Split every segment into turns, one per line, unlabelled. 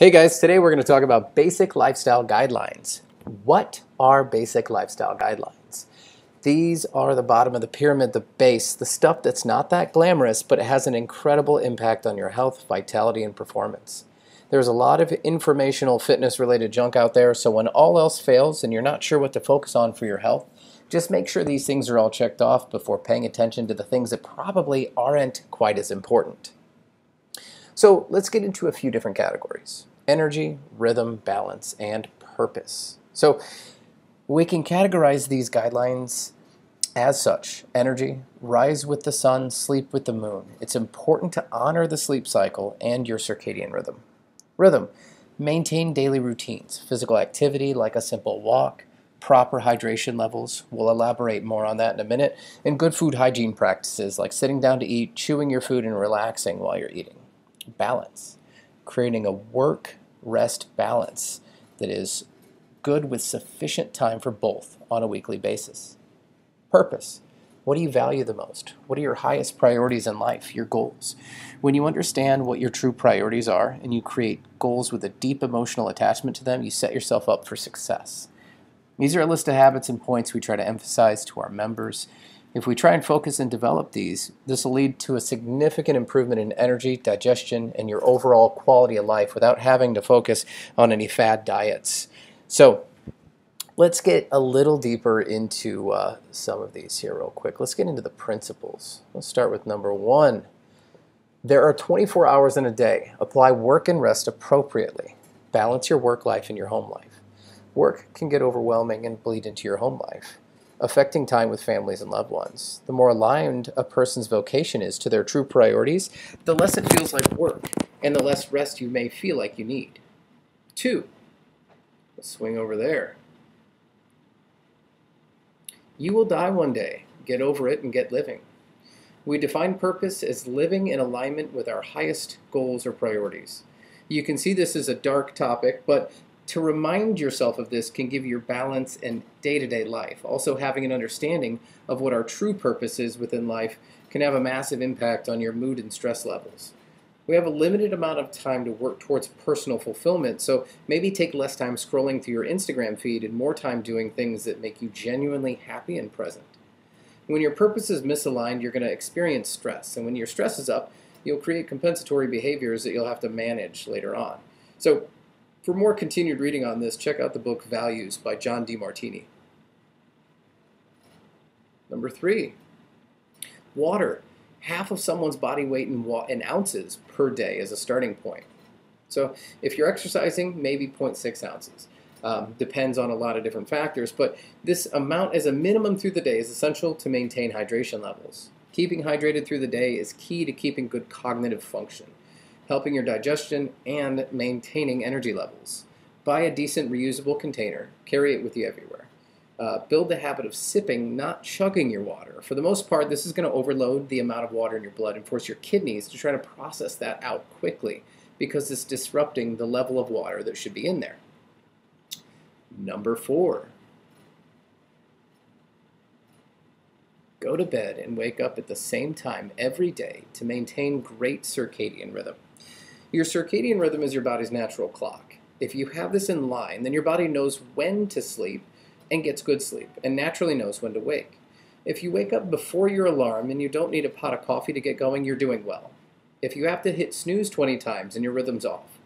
Hey guys, today we're going to talk about basic lifestyle guidelines. What are basic lifestyle guidelines? These are the bottom of the pyramid, the base, the stuff that's not that glamorous, but it has an incredible impact on your health, vitality, and performance. There's a lot of informational fitness-related junk out there, so when all else fails and you're not sure what to focus on for your health, just make sure these things are all checked off before paying attention to the things that probably aren't quite as important. So let's get into a few different categories: energy, rhythm, balance, and purpose. So we can categorize these guidelines as such. Energy: rise with the sun, sleep with the moon. It's important to honor the sleep cycle and your circadian rhythm. Rhythm: maintain daily routines, physical activity like a simple walk, proper hydration levels, we'll elaborate more on that in a minute, and good food hygiene practices like sitting down to eat, chewing your food, and relaxing while you're eating. Balance: creating a work-rest balance that is good with sufficient time for both on a weekly basis. Purpose: what do you value the most? What are your highest priorities in life, your goals? When you understand what your true priorities are and you create goals with a deep emotional attachment to them, you set yourself up for success. These are a list of habits and points we try to emphasize to our members. If we try and focus and develop these, this will lead to a significant improvement in energy, digestion, and your overall quality of life without having to focus on any fad diets. So let's get a little deeper into some of these here real quick. Let's get into the principles. Let's start with number 1. There are 24 hours in a day. Apply work and rest appropriately. Balance your work life and your home life. Work can get overwhelming and bleed into your home life, affecting time with families and loved ones. The more aligned a person's vocation is to their true priorities, the less it feels like work, and the less rest you may feel like you need. 2, let's swing over there. You will die one day. Get over it and get living. We define purpose as living in alignment with our highest goals or priorities. You can see this as a dark topic, but to remind yourself of this can give you balance in day-to-day life. Also, having an understanding of what our true purpose is within life can have a massive impact on your mood and stress levels. We have a limited amount of time to work towards personal fulfillment, so maybe take less time scrolling through your Instagram feed and more time doing things that make you genuinely happy and present. When your purpose is misaligned, you're going to experience stress, and when your stress is up, you'll create compensatory behaviors that you'll have to manage later on. So, for more continued reading on this, check out the book Values by John DeMartini. Number 3, water. Half of someone's body weight in ounces per day is a starting point. So if you're exercising, maybe 0.6 ounces. Depends on a lot of different factors, but this amount as a minimum through the day is essential to maintain hydration levels. Keeping hydrated through the day is key to keeping good cognitive function, helping your digestion, and maintaining energy levels. Buy a decent reusable container. Carry it with you everywhere. Build the habit of sipping, not chugging your water. For the most part, this is going to overload the amount of water in your blood and force your kidneys to try to process that out quickly because it's disrupting the level of water that should be in there. Number 4. Go to bed and wake up at the same time every day to maintain great circadian rhythm. Your circadian rhythm is your body's natural clock. If you have this in line, then your body knows when to sleep and gets good sleep, and naturally knows when to wake. If you wake up before your alarm and you don't need a pot of coffee to get going, you're doing well. If you have to hit snooze 20 times and your rhythm's off.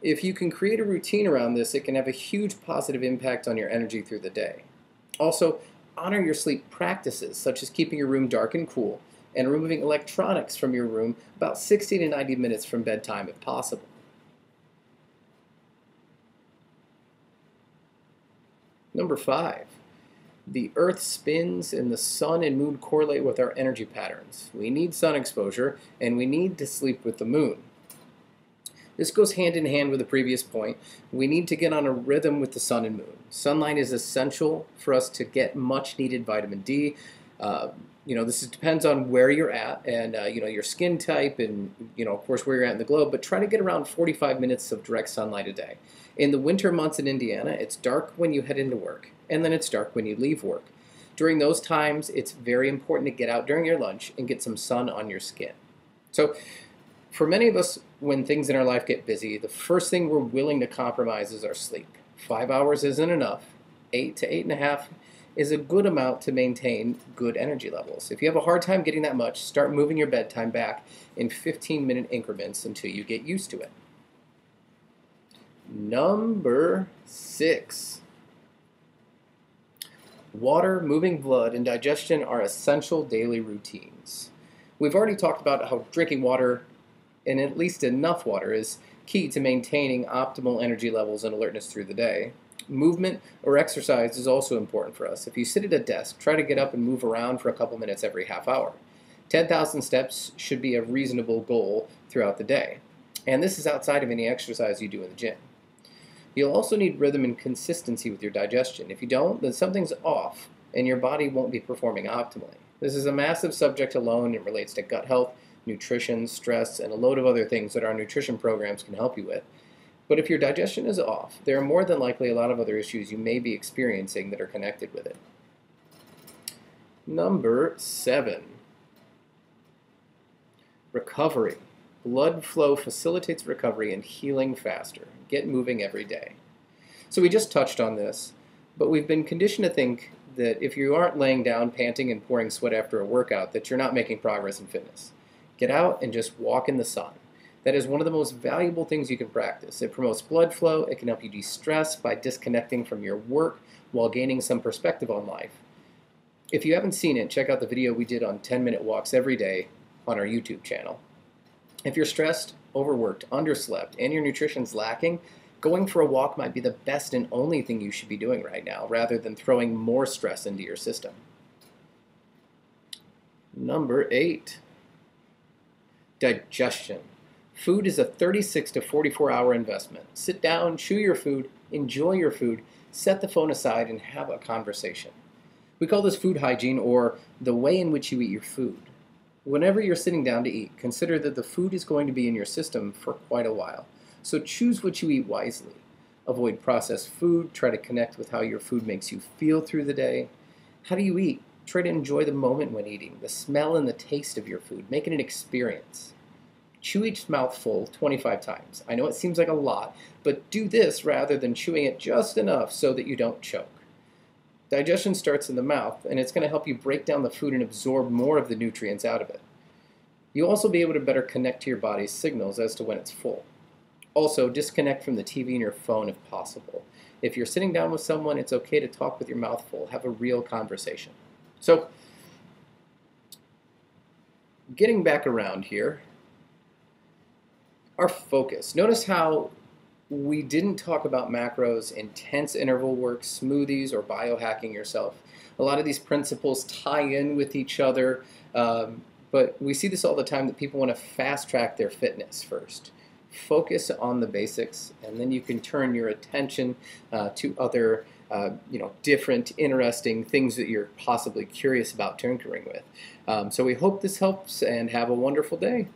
If you can create a routine around this, it can have a huge positive impact on your energy through the day. Also, honor your sleep practices, such as keeping your room dark and cool, and removing electronics from your room about 60 to 90 minutes from bedtime if possible. Number 5, the Earth spins and the sun and moon correlate with our energy patterns. We need sun exposure and we need to sleep with the moon. This goes hand in hand with the previous point. We need to get on a rhythm with the sun and moon. Sunlight is essential for us to get much needed vitamin D. This depends on where you're at and, your skin type and, of course, where you're at in the globe, but try to get around 45 minutes of direct sunlight a day. In the winter months in Indiana, it's dark when you head into work, and then it's dark when you leave work. During those times, it's very important to get out during your lunch and get some sun on your skin. So for many of us, when things in our life get busy, the first thing we're willing to compromise is our sleep. 5 hours isn't enough. 8 to 8.5 is a good amount to maintain good energy levels. If you have a hard time getting that much, start moving your bedtime back in 15-minute increments until you get used to it. Number 6. Water, moving blood, and digestion are essential daily routines. We've already talked about how drinking water, and at least enough water, is key to maintaining optimal energy levels and alertness through the day. Movement or exercise is also important for us. If you sit at a desk, try to get up and move around for a couple minutes every half hour. 10,000 steps should be a reasonable goal throughout the day. And this is outside of any exercise you do in the gym. You'll also need rhythm and consistency with your digestion. If you don't, then something's off and your body won't be performing optimally. This is a massive subject alone. It relates to gut health, nutrition, stress, and a load of other things that our nutrition programs can help you with. But if your digestion is off, there are more than likely a lot of other issues you may be experiencing that are connected with it. Number 7. Recovery. Blood flow facilitates recovery and healing faster. Get moving every day. So we just touched on this, but we've been conditioned to think that if you aren't laying down, panting, and pouring sweat after a workout, that you're not making progress in fitness. Get out and just walk in the sun. That is one of the most valuable things you can practice. It promotes blood flow. It can help you de-stress by disconnecting from your work while gaining some perspective on life. If you haven't seen it, check out the video we did on 10-minute walks every day on our YouTube channel. If you're stressed, overworked, underslept, and your nutrition's lacking, going for a walk might be the best and only thing you should be doing right now, rather than throwing more stress into your system. Number 8. Digestion. Food is a 36 to 44-hour investment. Sit down, chew your food, enjoy your food, set the phone aside, and have a conversation. We call this food hygiene, or the way in which you eat your food. Whenever you're sitting down to eat, consider that the food is going to be in your system for quite a while. So choose what you eat wisely. Avoid processed food. Try to connect with how your food makes you feel through the day. How do you eat? Try to enjoy the moment when eating, the smell and the taste of your food. Make it an experience. Chew each mouthful 25 times. I know it seems like a lot, but do this rather than chewing it just enough so that you don't choke. Digestion starts in the mouth, and it's going to help you break down the food and absorb more of the nutrients out of it. You'll also be able to better connect to your body's signals as to when it's full. Also, disconnect from the TV and your phone if possible. If you're sitting down with someone, it's okay to talk with your mouth full. Have a real conversation. So, getting back around here, our focus. Notice how we didn't talk about macros, intense interval work, smoothies, or biohacking yourself. A lot of these principles tie in with each other, but we see this all the time that people want to fast track their fitness first. Focus on the basics, and then you can turn your attention to other different, interesting things that you're possibly curious about tinkering with. So we hope this helps, and have a wonderful day.